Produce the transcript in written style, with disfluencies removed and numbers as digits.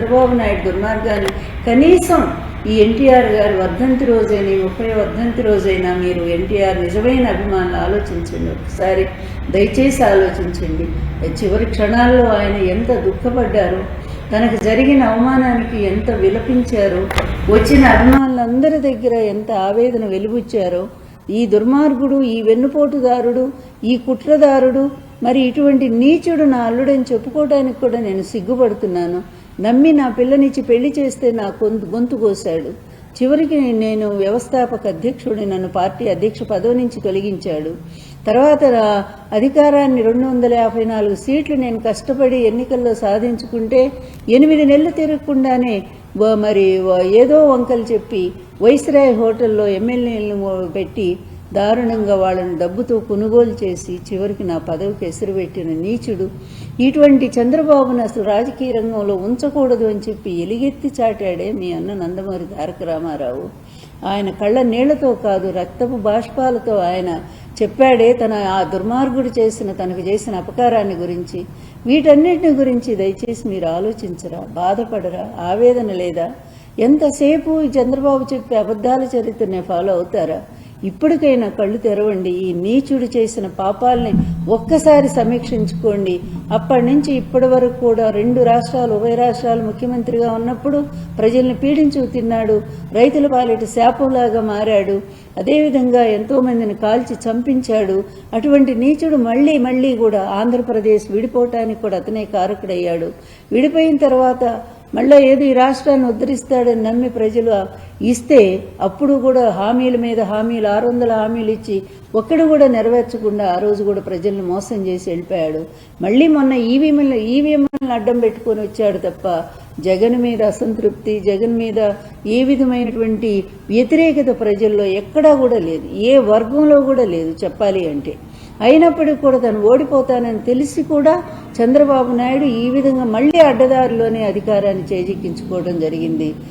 చంద్రబాబు నాయుడు దుర్మార్గాన్ని కనీసం ఈ ఎన్టీఆర్ గారి వర్ధంతి రోజైనా 30వ వర్ధంతి రోజైనా మీరు ఎన్టీఆర్ నిజమైన అభిమానులు ఆలోచించండి. ఒకసారి దయచేసి ఆలోచించండి. చివరి క్షణాల్లో ఆయన ఎంత దుఃఖపడ్డారో, తనకు జరిగిన అవమానానికి ఎంత విలపించారో, వచ్చిన అభిమానులందరి దగ్గర ఎంత ఆవేదన వెలుబుచ్చారో, ఈ దుర్మార్గుడు, ఈ వెన్నుపోటుదారుడు, ఈ కుట్రదారుడు, మరి ఇటువంటి నీచుడు నా అల్లుడని చెప్పుకోవడానికి కూడా నేను సిగ్గుపడుతున్నాను. నమ్మి నా పిల్లనిచ్చి పెళ్లి చేస్తే నా గొంతు కోశాడు. చివరికి నేను వ్యవస్థాపక అధ్యక్షుడిని, నన్ను పార్టీ అధ్యక్ష పదవి నుంచి తొలగించాడు. తర్వాత అధికారాన్ని 254 సీట్లు నేను కష్టపడి ఎన్నికల్లో సాధించుకుంటే 8 నెలలు తిరగకుండానే మరి ఏదో వంకలు చెప్పి వైస్రాయ్ హోటల్లో ఎమ్మెల్యేలను పెట్టి దారుణంగా వాళ్ళని డబ్బుతో కొనుగోలు చేసి చివరికి నా పదవికి ఎసురు పెట్టిన నీచుడు. ఇటువంటి చంద్రబాబును అసలు రాజకీయ రంగంలో ఉంచకూడదు అని చెప్పి ఎలుగెత్తి చాటాడే మీ అన్న నందమూరి తారక రామారావు. ఆయన కళ్ళ నీళ్లతో కాదు, రక్తపు బాష్పాలతో ఆయన చెప్పాడే ఆ దుర్మార్గుడు తనకు చేసిన అపకారాన్ని గురించి. వీటన్నిటిని గురించి దయచేసి మీరు ఆలోచించరా? బాధపడరా? ఆవేదన లేదా? ఎంతసేపు ఈ చంద్రబాబు చెప్పే అబద్ధాల చరిత్రనే ఫాలో అవుతారా? ఇప్పటికైనా కళ్ళు తెరవండి. ఈ నీచుడు చేసిన పాపాలని ఒక్కసారి సమీక్షించుకోండి. అప్పటి నుంచి ఇప్పటి వరకు కూడా 2 రాష్ట్రాలు, ఉభయ రాష్ట్రాలు ముఖ్యమంత్రిగా ఉన్నప్పుడు ప్రజల్ని పీడించు తిన్నాడు. రైతుల పాలిట శాపంలాగా మారాడు. అదేవిధంగా ఎంతోమందిని కాల్చి చంపించాడు. అటువంటి నీచుడు మళ్ళీ కూడా ఆంధ్రప్రదేశ్ విడిపోవటానికి కూడా అతనే కారకుడయ్యాడు. విడిపోయిన తర్వాత మళ్ళీ ఏదో ఈ రాష్ట్రాన్ని ఉద్ధరిస్తాడని నమ్మి ప్రజలు ఇస్తే అప్పుడు కూడా హామీల మీద హామీలు, 600 హామీలు ఇచ్చి ఒక్కడు కూడా నెరవేర్చకుండా ఆ రోజు కూడా ప్రజలను మోసం చేసి వెళ్ళిపోయాడు. మళ్ళీ మొన్న ఈవీఎంలను అడ్డం పెట్టుకొని వచ్చాడు తప్ప జగన్ మీద అసంతృప్తి, జగన్ మీద ఏ విధమైనటువంటి వ్యతిరేకత ప్రజల్లో ఎక్కడా కూడా లేదు, ఏ వర్గంలో కూడా లేదు చెప్పాలి అంటే. అయినప్పటికీ కూడా తను ఓడిపోతానని తెలిసి కూడా చంద్రబాబు నాయుడు ఈ విధంగా మళ్ళీ అడ్డదారిలోనే అధికారాన్ని చేజిక్కించుకోవడం జరిగింది.